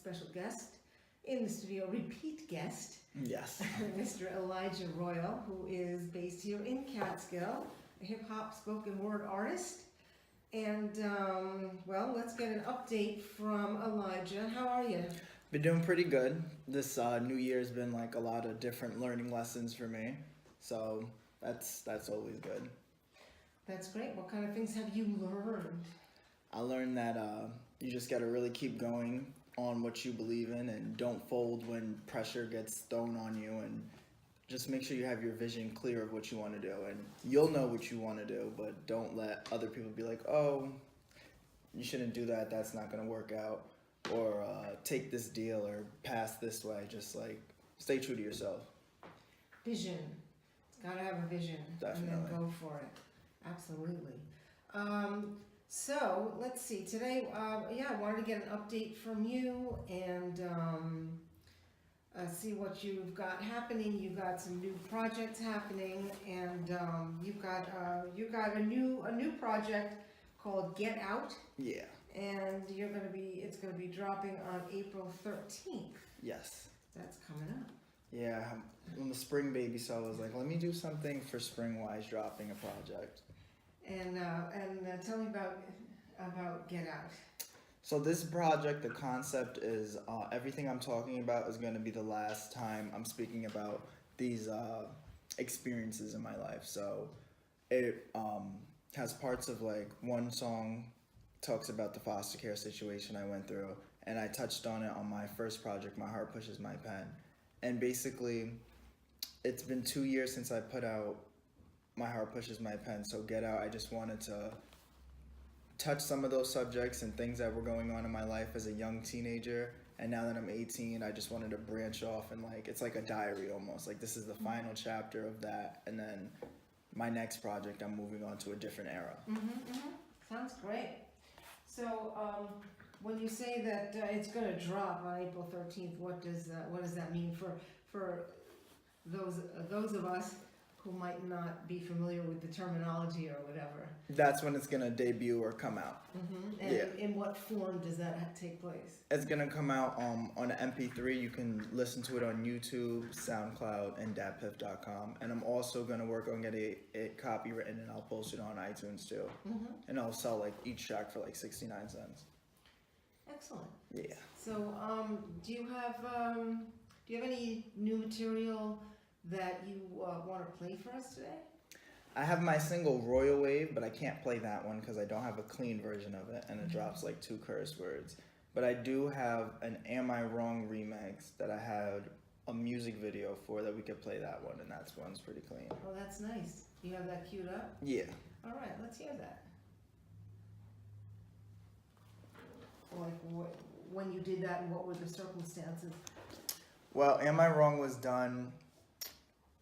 special guest in the studio, repeat guest. Yes. Mr. Elijah Røyal, who is based here in Catskill, a hip-hop spoken word artist. And, well, let's get an update from Elijah. How are you? Been doing pretty good. This new year's been like a lot of different learning lessons for me. So that's always good. That's great. What kind of things have you learned? I learned that you just got to really keep going on what you believe in and don't fold when pressure gets thrown on you, and just make sure you have your vision clear of what you want to do, and you'll know what you want to do, but don't let other people be like, oh, you shouldn't do that, that's not going to work out, or take this deal or pass this way. Just like stay true to yourself. Vision. It's got to have a vision. Definitely. And then go for it. Absolutely. So let's see. Today, I wanted to get an update from you and see what you've got happening. You've got some new projects happening, and you've got a new project called Get Out. Yeah. And it's gonna be dropping on April 13th. Yes. That's coming up. Yeah, I'm a spring baby, so I was like, let me do something for spring-wise, dropping a project. And tell me about Get Out. So this project, the concept is everything I'm talking about is going to be the last time I'm speaking about these experiences in my life. So it has parts of, like, one song talks about the foster care situation I went through, and I touched on it on my first project, My Heart Pushes My Pen. And basically, it's been 2 years since I put out My Heart Pushes My Pen. So Get Out, I just wanted to touch some of those subjects and things that were going on in my life as a young teenager. And now that I'm 18, I just wanted to branch off and, like, it's like a diary almost. Like, this is the final chapter of that. And then my next project, I'm moving on to a different era. Sounds great. So, when you say that it's going to drop on April 13th, what does that mean for those of us who might not be familiar with the terminology or whatever? That's when it's going to debut or come out. And in what form does that take place? It's going to come out on an MP3. You can listen to it on YouTube, SoundCloud, and datpiff.com. And I'm also going to work on getting it copywritten, and I'll post it on iTunes too. And I'll sell, like, each track for like 69 cents. Excellent. Yeah. So, do you have any new material that you want to play for us today? I have my single Royal Wave, but I can't play that one because I don't have a clean version of it, and it drops like 2 curse words. But I do have an Am I Wrong remix that I had a music video for that we could play that one, and that one's pretty clean. Oh, that's nice. You have that queued up? Yeah. All right, let's hear that. Like, when you did that, and what were the circumstances? Well, Am I Wrong was done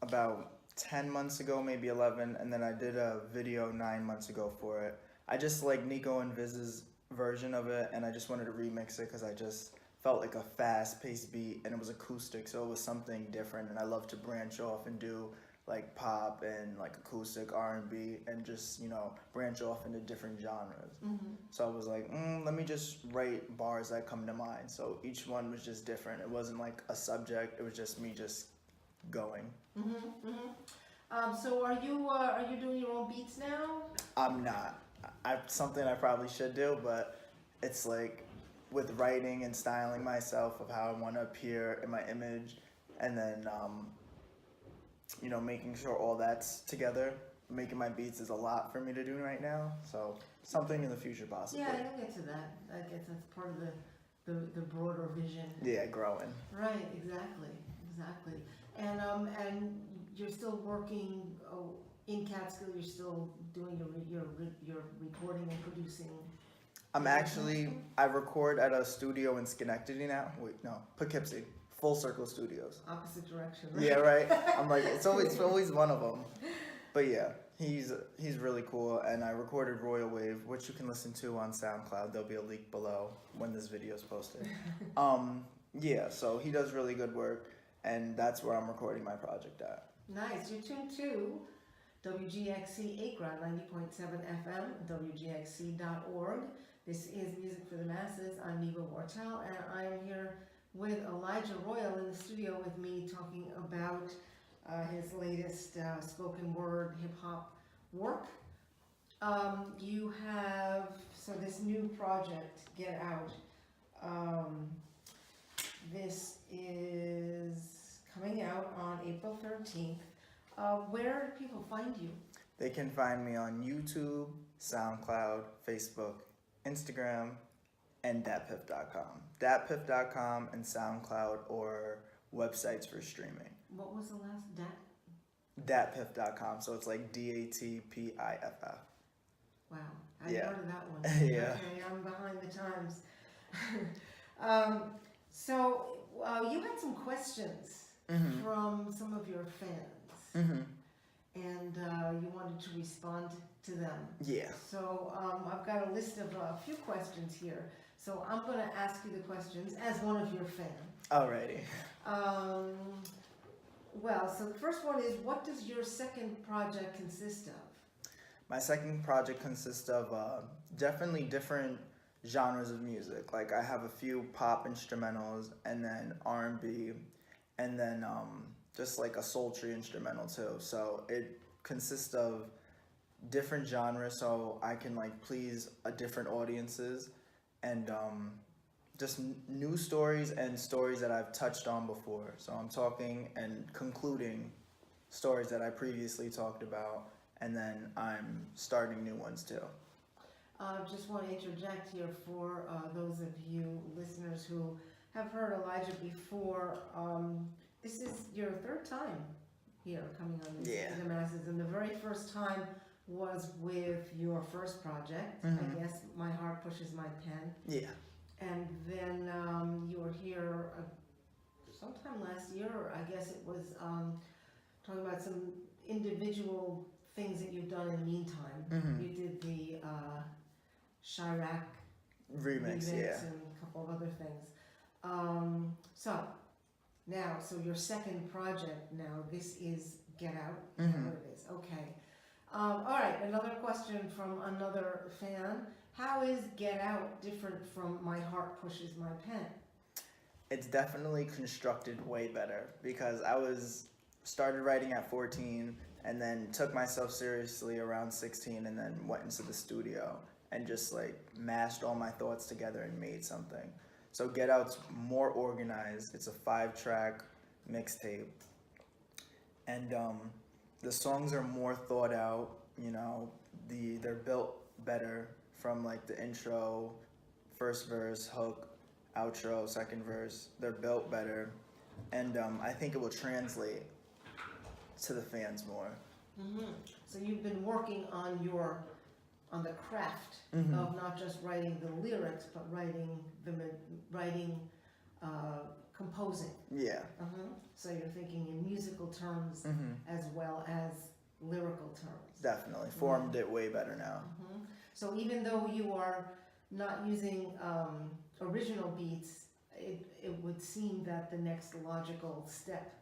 about 10 months ago, maybe 11, and then I did a video 9 months ago for it. I just like Nico and Viz's version of it, and I just wanted to remix it because I just felt like a fast-paced beat, and it was acoustic, so it was something different, and I love to branch off and do like pop and like acoustic R&B and just, you know, branch off into different genres. So I was like, let me just write bars that come to mind. So each one was just different. It wasn't like a subject, it was just me just going. So are you doing your own beats now? I'm not. Something I probably should do, but it's like with writing and styling myself of how I want to appear in my image, and then you know, making sure all that's together. Making my beats is a lot for me to do right now, so something in the future possibly. Yeah, you'll get to that. I guess that's part of the broader vision. Yeah, growing. Right, exactly. And you're still working in Catskill. You're still doing your recording and producing. I record at a studio in Schenectady now. Wait, no, Poughkeepsie. Full Circle Studios. Opposite direction. Right? Yeah, right. I'm like, it's always one of them. But yeah, he's really cool, and I recorded Royal Wave, which you can listen to on SoundCloud. There'll be a link below when this video is posted. Yeah, so he does really good work, and that's where I'm recording my project at. Nice. You're tuned to WGXC Akron 90.7 FM, WGXC.org. This is Music for the Masses. I'm Neva Wartell, and I'm here with Elijah Røyal in the studio with me talking about his latest spoken word hip-hop work. You have, so this new project, Get Out, this is coming out on April 13th. Where do people find you? They can find me on YouTube, SoundCloud, Facebook, Instagram, and datpiff.com. Datpiff.com and SoundCloud or websites for streaming. What was the last Datpiff.com, so it's like DATPIFF. Wow, I Yeah. heard of that one. Yeah. Okay, I'm behind the times. You had some questions Mm-hmm. from some of your fans, Mm-hmm. and you wanted to respond to them. Yeah. So I've got a list of a few questions here. So I'm going to ask you the questions as one of your fans. Alrighty. So the first one is, what does your second project consist of? My second project consists of definitely different genres of music. Like I have a few pop instrumentals and then R&B and then just like a sultry instrumental too. So it consists of different genres so I can like please different audiences and just new stories and stories that I've touched on before. So I'm talking and concluding stories that I previously talked about, and then I'm starting new ones too. Just want to interject here for those of you listeners who have heard Elijah before. This is your third time here coming on Music for the Masses, and the very first time was with your first project, I guess, My Heart Pushes My Pen. Yeah. And then you were here sometime last year, or I guess it was talking about some individual things that you've done in the meantime. You did the Chirac Remix, yeah. and a couple of other things. So your second project now, this is Get Out, is that what it is? Okay. All right, another question from another fan. How is Get Out different from My Heart Pushes My Pen? It's definitely constructed way better because I started writing at 14 and then took myself seriously around 16 and then went into the studio and just like mashed all my thoughts together and made something. So Get Out's more organized. It's a 5-track mixtape. And the songs are more thought out, you know, they're built better from like the intro, first verse, hook, outro, second verse. They're built better. And I think it will translate to the fans more. So you've been working on the craft of not just writing the lyrics, but composing. Yeah. So you're thinking in musical terms as well as lyrical terms. Definitely. Formed it way better now. So even though you are not using original beats, it would seem that the next logical step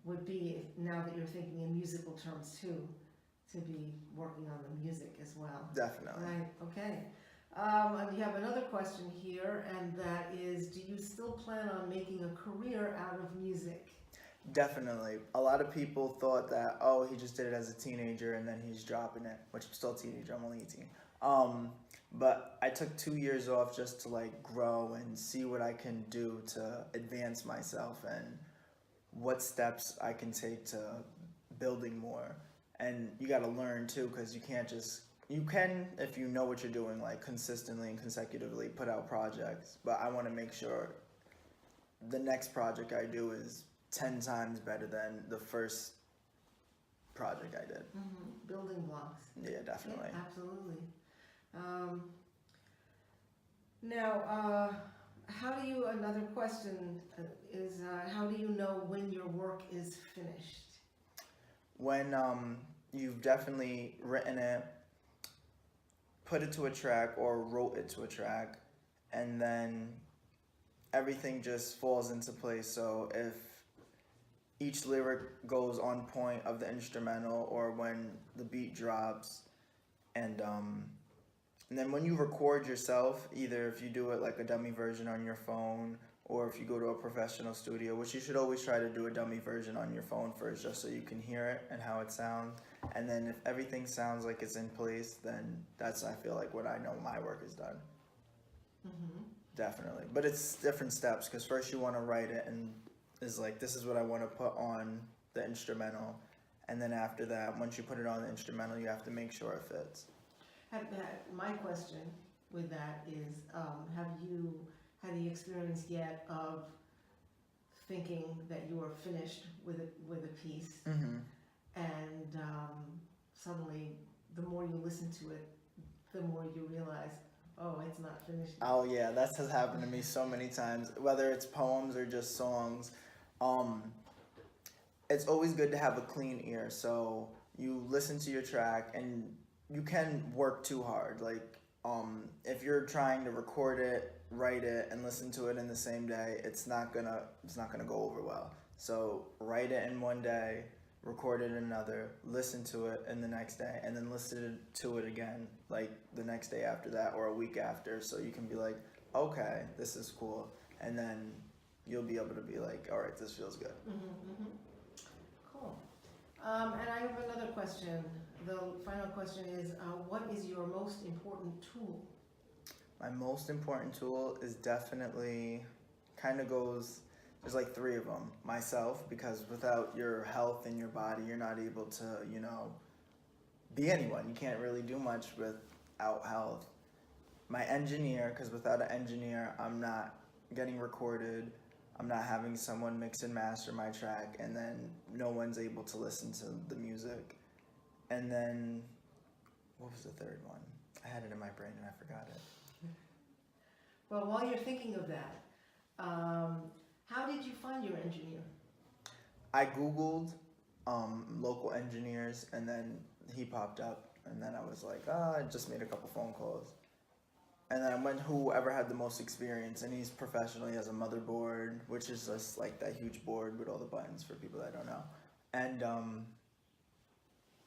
would be, now that you're thinking in musical terms too, to be working on the music as well. Definitely. Right, okay. And you have another question here, and that is, do you still plan on making a career out of music? Definitely. A lot of people thought that, oh, he just did it as a teenager and then he's dropping it, which I'm still a teenager, I'm only 18. But I took 2 years off just to like grow and see what I can do to advance myself and what steps I can take to building more. And you got to learn too, because you can, if you know what you're doing, like consistently and consecutively put out projects. But I want to make sure the next project I do is 10 times better than the first project I did. Building blocks. Yeah, definitely. Yeah, absolutely. Now, another question is, how do you know when your work is finished? When you've definitely written it, put it to a track or wrote it to a track, and then everything just falls into place. So if each lyric goes on point of the instrumental, or when the beat drops and And then when you record yourself, either if you do it like a dummy version on your phone, or if you go to a professional studio, which you should always try to do a dummy version on your phone first, just so you can hear it and how it sounds. And then if everything sounds like it's in place, then that's, I feel like, what I know my work is done. Mm-hmm. Definitely. But it's different steps, because first you want to write it and is like, this is what I want to put on the instrumental. And then after that, once you put it on the instrumental, you have to make sure it fits. My question with that is, have you had the experience yet of thinking that you are finished with a piece, Mm-hmm. and suddenly the more you listen to it, the more you realize, oh, it's not finished yet. Oh yeah, that has happened to me so many times, whether it's poems or just songs. It's always good to have a clean ear, so you listen to your track and you can work too hard. Like, if you're trying to record it, write it, and listen to it in the same day, it's not gonna go over well. So write it in one day, record it in another, listen to it in the next day, and then listen to it again, like the next day after that or a week after, so you can be like, okay, this is cool, and then you'll be able to be like, all right, this feels good. Mm-hmm, mm-hmm. Cool. And I have another question. The final question is, what is your most important tool? My most important tool is definitely, there's like three of them. Myself, because without your health and your body, you're not able to, be anyone. You can't really do much without health. My engineer, because without an engineer, I'm not getting recorded. I'm not having someone mix and master my track, and then no one's able to listen to the music. And then, what was the third one? I had it in my brain and I forgot it. Well, while you're thinking of that, how did you find your engineer? I Googled local engineers, and then he popped up, and then I was like, I just made a couple phone calls. And then I went whoever had the most experience, and he's professional. He has a motherboard, which is just like that huge board with all the buttons for people that don't know. And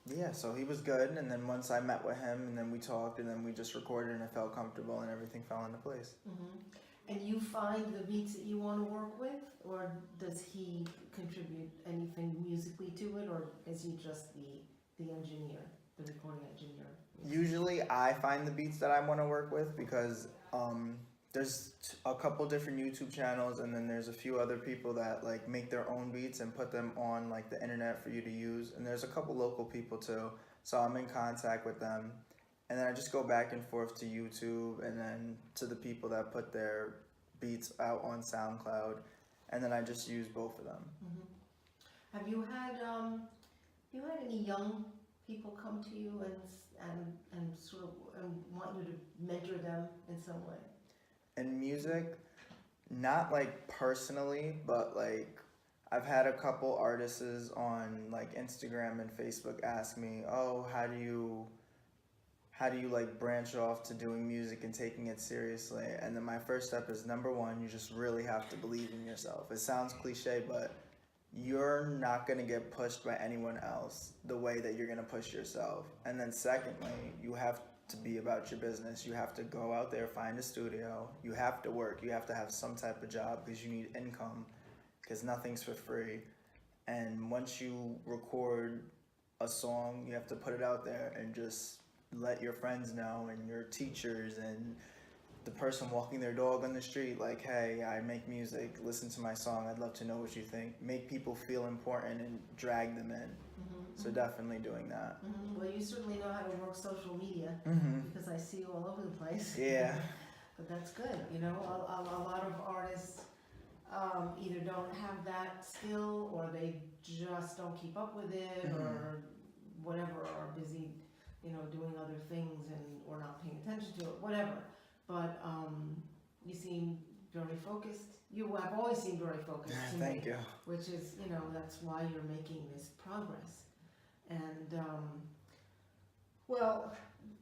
yeah, so he was good, and then once I met with him, and then we talked, and then we just recorded, and I felt comfortable, and everything fell into place. Mm-hmm. And you find the beats that you want to work with, or does he contribute anything musically to it, or is he just the engineer, the recording engineer? Usually I find the beats that I want to work with, because there's a couple different YouTube channels, and then there's a few other people that like make their own beats and put them on like the internet for you to use, and there's a couple local people too, so I'm in contact with them, and then I just go back and forth to YouTube and then to the people that put their beats out on SoundCloud, and then I just use both of them. Mm-hmm. Have you had any young people come to you and sort of want you to mentor them in some way? In music, not like personally, but like I've had a couple artists on like Instagram and Facebook ask me, oh, how do you like branch off to doing music and taking it seriously? And then my first step is, number one, you just really have to believe in yourself. It sounds cliche, but you're not going to get pushed by anyone else the way that you're going to push yourself. And then secondly, you have to be about your business. You have to go out there, find a studio. You have to work. You have to have some type of job, because you need income, because nothing's for free. And once you record a song, you have to put it out there and just let your friends know, and your teachers, and the person walking their dog on the street, like, hey, I make music, listen to my song, I'd love to know what you think. Make people feel important and drag them in. Mm-hmm. So definitely doing that. Mm-hmm. Well, you certainly know how to work social media, because I see you all over the place. Yeah. But that's good. A lot of artists either don't have that skill, or they just don't keep up with it, or whatever, are busy, doing other things or not paying attention to it, whatever. But you seem very focused. You have always seemed very focused to me. Thank you. Which is, that's why you're making this progress. And well,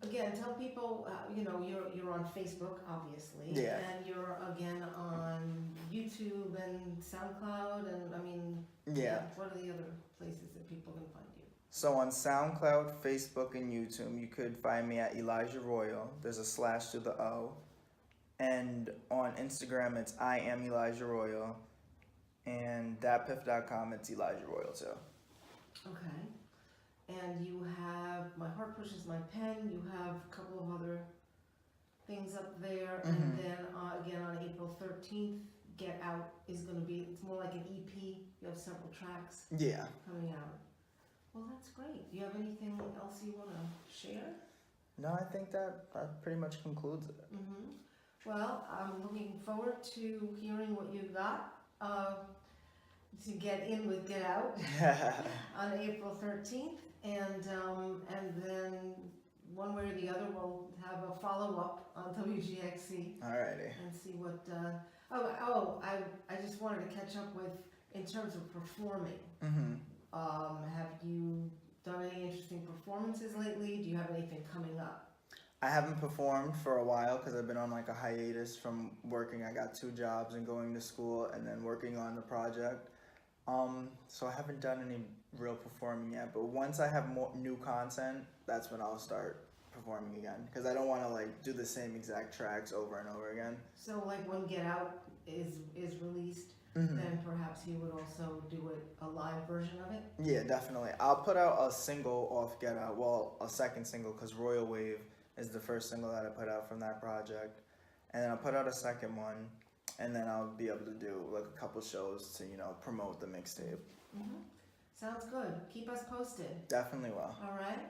again, tell people, you're on Facebook, obviously, Yeah. and you're again on YouTube and SoundCloud, and Yeah. what are the other places that people can find you? So on SoundCloud, Facebook, and YouTube, you could find me at Elijah Røyal. There's a slash to the O. And on Instagram, it's I am Elijah Røyal. And datpiff.com, it's Elijah Røyal too. Okay. And you have My Heart Pushes My Pen. You have a couple of other things up there. Mhm. And then again on April 13th, Get Out is going to be, it's more like an EP. You have several tracks Yeah. coming out. Well, that's great. Do you have anything else you want to share? No, I think that pretty much concludes it. Mm-hmm. Well, I'm looking forward to hearing what you got to get in with Get Out on April 13th, and then one way or the other we'll have a follow-up on WGXC Alrighty. and see what. I just wanted to catch up with in terms of performing. Mm-hmm. Have you done any interesting performances lately? Do you have anything coming up? I haven't performed for a while because I've been on like a hiatus from working. I got 2 jobs and going to school and then working on the project. So I haven't done any real performing yet. But once I have more new content, that's when I'll start performing again. Because I don't want to like do the same exact tracks over and over again. So like when Get Out is released, Mm-hmm. then perhaps you would also do a live version of it? Yeah, definitely. I'll put out a single off Get Out. Well, a second single because Royal Wave is the first single that I put out from that project. And then I'll put out a second one. And then I'll be able to do like a couple shows to, promote the mixtape. Mm-hmm. Sounds good. Keep us posted. Definitely will. All right.